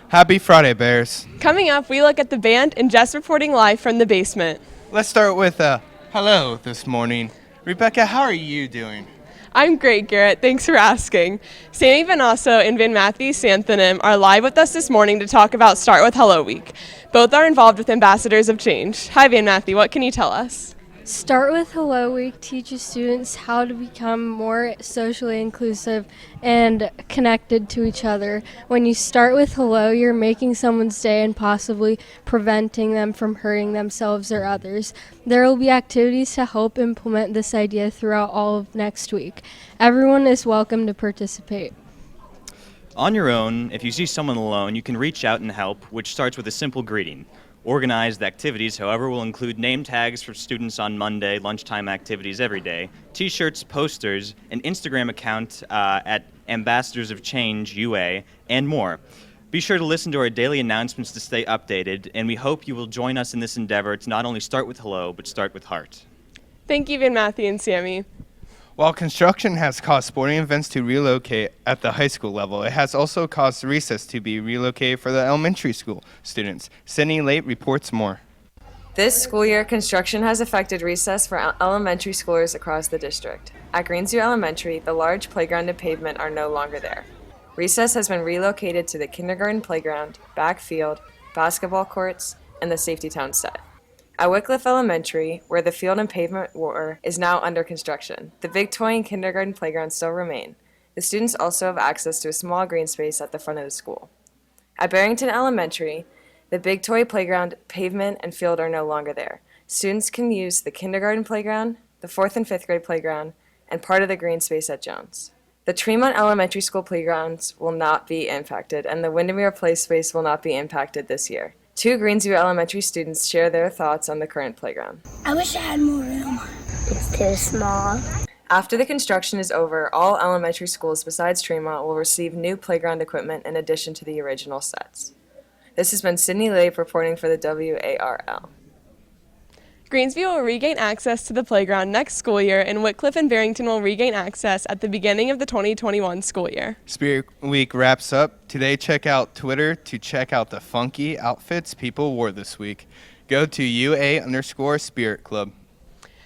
Happy Friday, Bears. Coming up, we look at the band and Jess reporting live from the basement. Let's start with a hello this morning. Rebecca, how are you doing? I'm great, Garrett. Thanks for asking. Sammy Vanasso and Van Matthew Santhanim are live with us this morning to talk about Start with Hello Week. Both are involved with Ambassadors of Change. Hi, Van Matthew. What can you tell us? Start with Hello Week teaches students how to become more socially inclusive and connected to each other. When you start with hello, you're making someone's day and possibly preventing them from hurting themselves or others. There will be activities to help implement this idea throughout all of next week. Everyone is welcome to participate. On your own, if you see someone alone, you can reach out and help, which starts with a simple greeting. Organized activities, however, will include name tags for students on Monday, lunchtime activities every day, t-shirts, posters, an Instagram account at Ambassadors of Change UA, and more. Be sure to listen to our daily announcements to stay updated, and we hope you will join us in this endeavor to not only start with hello, but start with heart. Thank you, Van Matthew and Sammy. While construction has caused sporting events to relocate at the high school level, it has also caused recess to be relocated for the elementary school students. Sydney Late reports more. This school year, construction has affected recess for elementary schoolers across the district. At Greensview Elementary, the large playground and pavement are no longer there. Recess has been relocated to the kindergarten playground, backfield, basketball courts, and the Safety Town set. At Wycliffe Elementary, where the field and pavement were, is now under construction. The big toy and kindergarten playground still remain. The students also have access to a small green space at the front of the school. At Barrington Elementary, the big toy playground, pavement, and field are no longer there. Students can use the kindergarten playground, the 4th and 5th grade playground, and part of the green space at Jones. The Tremont Elementary School playgrounds will not be impacted, and the Windermere Play space will not be impacted this year. 2 Greensview Elementary students share their thoughts on the current playground. I wish I had more room. It's too small. After the construction is over, all elementary schools besides Tremont will receive new playground equipment in addition to the original sets. This has been Sydney Labe reporting for the WARL. Greensview will regain access to the playground next school year, and Wycliffe and Barrington will regain access at the beginning of the 2021 school year. Spirit Week wraps up. Today, check out Twitter to check out the funky outfits people wore this week. Go to UA_Spirit Club.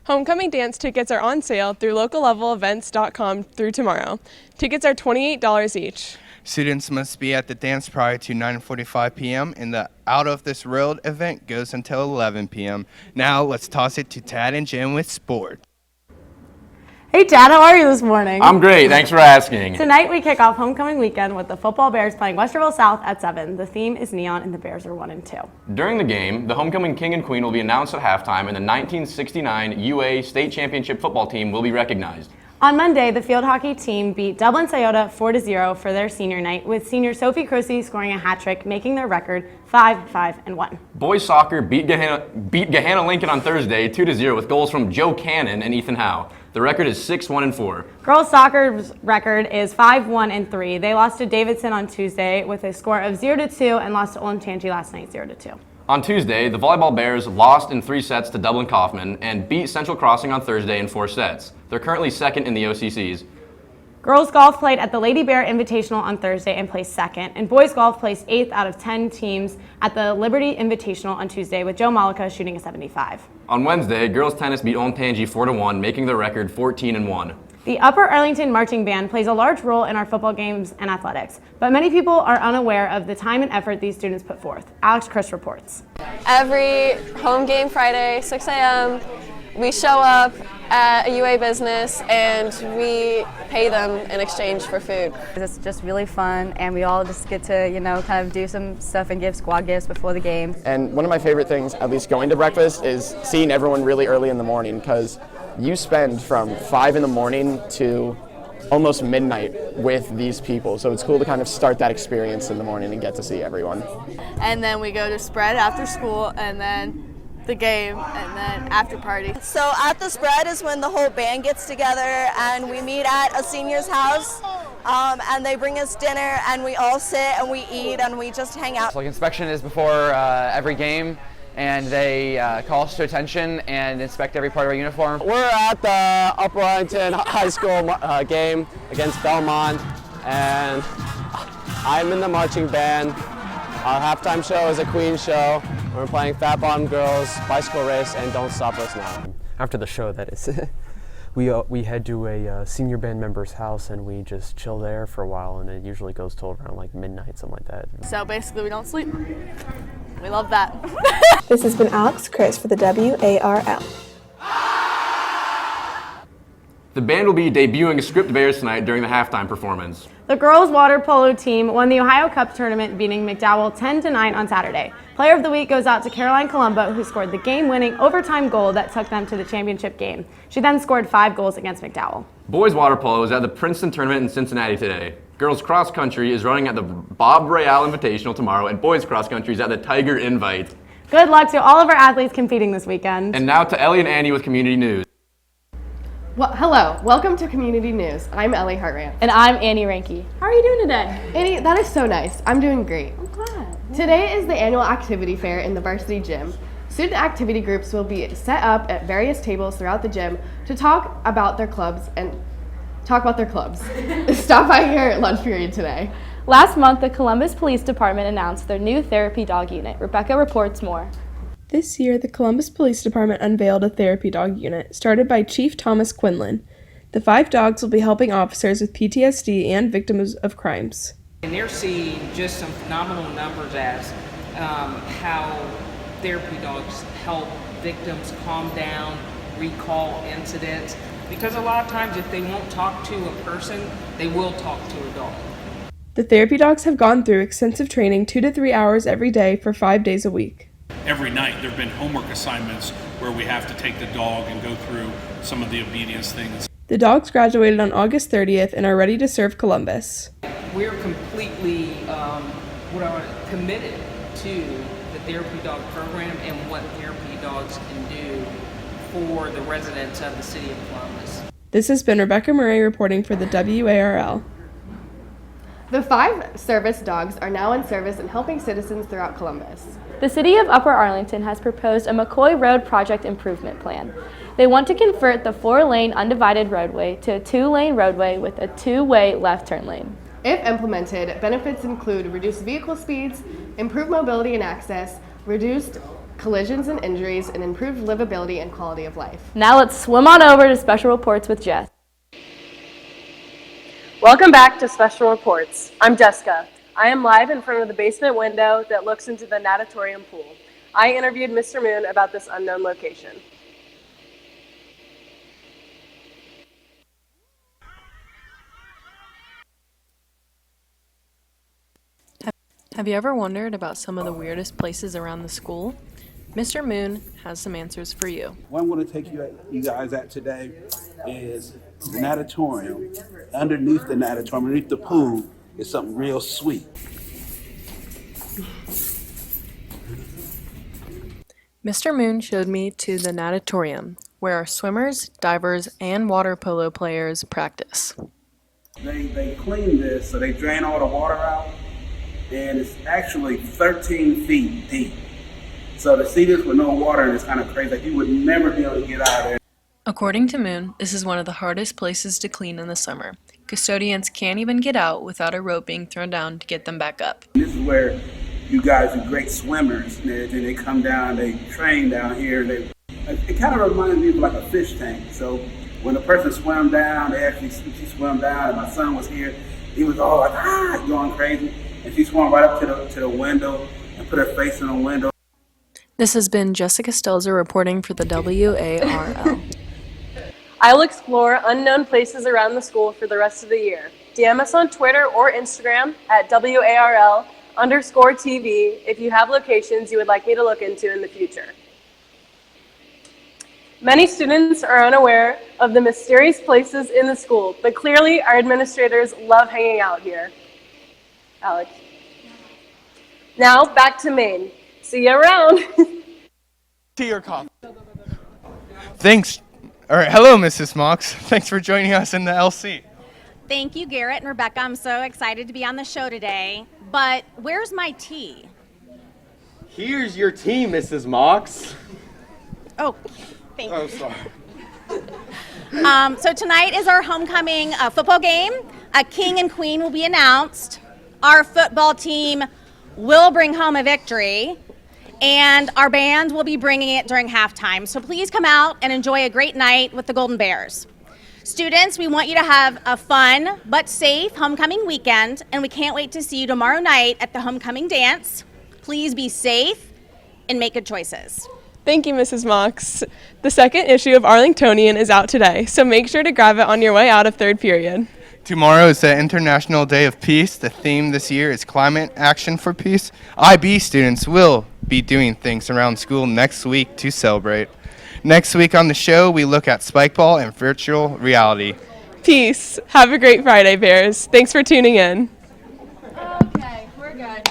Homecoming dance tickets are on sale through locallevelevents.com through tomorrow. Tickets are $28 each. Students must be at the dance prior to 9:45 p.m. and the Out of This World event goes until 11 p.m. Now let's toss it to Tad and Jen with sport. Hey Tad, how are you this morning? I'm great, thanks for asking. Tonight we kick off homecoming weekend with the football Bears playing Westerville South at 7. The theme is neon and the Bears are 1-2. During the game, the homecoming king and queen will be announced at halftime and the 1969 UA State Championship football team will be recognized. On Monday, the field hockey team beat Dublin Toyota 4-0 for their senior night, with senior Sophie Croce scoring a hat trick, making their record 5-5-1. Boys soccer beat Gahanna Lincoln on Thursday 2-0 with goals from Joe Cannon and Ethan Howe. The record is 6-1-4. Girls soccer's record is 5-1-3. They lost to Davidson on Tuesday with a score of 0-2 and lost to Olentangy last night 0-2. On Tuesday, the volleyball Bears lost in 3 sets to Dublin Kaufman and beat Central Crossing on Thursday in 4 sets. They're currently second in the OCCs. Girls golf played at the Lady Bear Invitational on Thursday and placed second, and boys golf placed 8th out of 10 teams at the Liberty Invitational on Tuesday, with Joe Malika shooting a 75. On Wednesday, girls tennis beat Olentangy 4-1, making their record 14-1. The Upper Arlington Marching Band plays a large role in our football games and athletics, but many people are unaware of the time and effort these students put forth. Alex Chris reports. Every home game Friday, 6 a.m., we show up at a UA business and we pay them in exchange for food. It's just really fun, and we all just get to, kind of do some stuff and give squad gifts before the game. And one of my favorite things, at least going to breakfast, is seeing everyone really early in the morning, because you spend from 5 in the morning to almost midnight with these people. So it's cool to kind of start that experience in the morning and get to see everyone. And then we go to spread after school, and then the game, and then after party. So at the spread is when the whole band gets together and we meet at a senior's house, and they bring us dinner and we all sit and we eat and we just hang out. So like inspection is before every game, and they call us to attention and inspect every part of our uniform. We're at the Upper Arlington High School game against Belmont, and I'm in the marching band. Our halftime show is a Queen show. We're playing Fat Bottom Girls, Bicycle Race, and Don't Stop Us Now. After the show, that is. We head to a senior band member's house and we just chill there for a while, and it usually goes till around like midnight, something like that. So basically we don't sleep. We love that. This has been Alex Chris for the WARL. The band will be debuting Script Bears tonight during the halftime performance. The girls' water polo team won the Ohio Cup tournament, beating McDowell 10-9 on Saturday. Player of the week goes out to Caroline Colombo, who scored the game-winning overtime goal that took them to the championship game. She then scored 5 goals against McDowell. Boys water polo is at the Princeton tournament in Cincinnati today. Girls cross country is running at the Bob Royale Invitational tomorrow, and boys cross country is at the Tiger Invite. Good luck to all of our athletes competing this weekend. And now to Ellie and Andy with Community News. Well, hello, welcome to Community News. I'm Ellie Hartranft. And I'm Annie Ranke. How are you doing today? Annie, that is so nice. I'm doing great. I'm glad. Today is the annual activity fair in the varsity gym. Student activity groups will be set up at various tables throughout the gym to talk about their clubs. Stop by here at lunch period today. Last month, the Columbus Police Department announced their new therapy dog unit. Rebecca reports more. This year, the Columbus Police Department unveiled a therapy dog unit, started by Chief Thomas Quinlan. The 5 dogs will be helping officers with PTSD and victims of crimes. And they're seeing just some phenomenal numbers as how therapy dogs help victims calm down, recall incidents, because a lot of times if they won't talk to a person, they will talk to a dog. The therapy dogs have gone through extensive training 2 to 3 hours every day for 5 days a week. Every night there have been homework assignments where we have to take the dog and go through some of the obedience things. The dogs graduated on August 30th and are ready to serve Columbus. We're completely committed to the therapy dog program and what therapy dogs can do for the residents of the city of Columbus. This has been Rebecca Murray reporting for the WARL. The 5 service dogs are now in service and helping citizens throughout Columbus. The City of Upper Arlington has proposed a McCoy Road project improvement plan. They want to convert the 4-lane undivided roadway to a 2-lane roadway with a 2-way left turn lane. If implemented, benefits include reduced vehicle speeds, improved mobility and access, reduced collisions and injuries, and improved livability and quality of life. Now let's swim on over to Special Reports with Jess. Welcome back to Special Reports. I'm Jessica. I am live in front of the basement window that looks into the natatorium pool. I interviewed Mr. Moon about this unknown location. Have you ever wondered about some of the weirdest places around the school? Mr. Moon has some answers for you. What I'm going to take you guys at today is the natatorium. Underneath the natatorium, underneath the pool, is something real sweet. Mr. Moon showed me to the natatorium, where our swimmers, divers, and water polo players practice. They clean this, so they drain all the water out, and it's actually 13 feet deep. So to see this with no water is kind of crazy. Like you would never be able to get out of there. According to Moon, this is one of the hardest places to clean in the summer. Custodians can't even get out without a rope being thrown down to get them back up. This is where you guys are great swimmers. And they come down, they train down here. It kind of reminds me of like a fish tank. So when a person swam down, she swam down, and my son was here. He was all like, going crazy. And she swam right up to the window and put her face in the window. This has been Jessica Stelzer reporting for the WARL. I will explore unknown places around the school for the rest of the year. DM us on Twitter or Instagram at WARL_TV if you have locations you would like me to look into in the future. Many students are unaware of the mysterious places in the school, but clearly our administrators love hanging out here. Alex. Now back to Maine. See you around. To your coffee. Thanks. All right. Hello, Mrs. Mox. Thanks for joining us in the LC. Thank you, Garrett and Rebecca. I'm so excited to be on the show today. But where's my tea? Here's your tea, Mrs. Mox. Oh, thank you. Oh, sorry. So tonight is our homecoming football game. A king and queen will be announced. Our football team will bring home a victory, and our band will be bringing it during halftime. So please come out and enjoy a great night with the Golden Bears. Students, we want you to have a fun but safe homecoming weekend, and we can't wait to see you tomorrow night at the homecoming dance. Please be safe and make good choices. Thank you, Mrs. Mox. The second issue of Arlingtonian is out today, so make sure to grab it on your way out of third period. Tomorrow is the International Day of Peace. The theme this year is Climate Action for Peace. IB students will be doing things around school next week to celebrate. Next week on the show, we look at spikeball and virtual reality. Peace. Have a great Friday, Bears. Thanks for tuning in. Okay, we're good.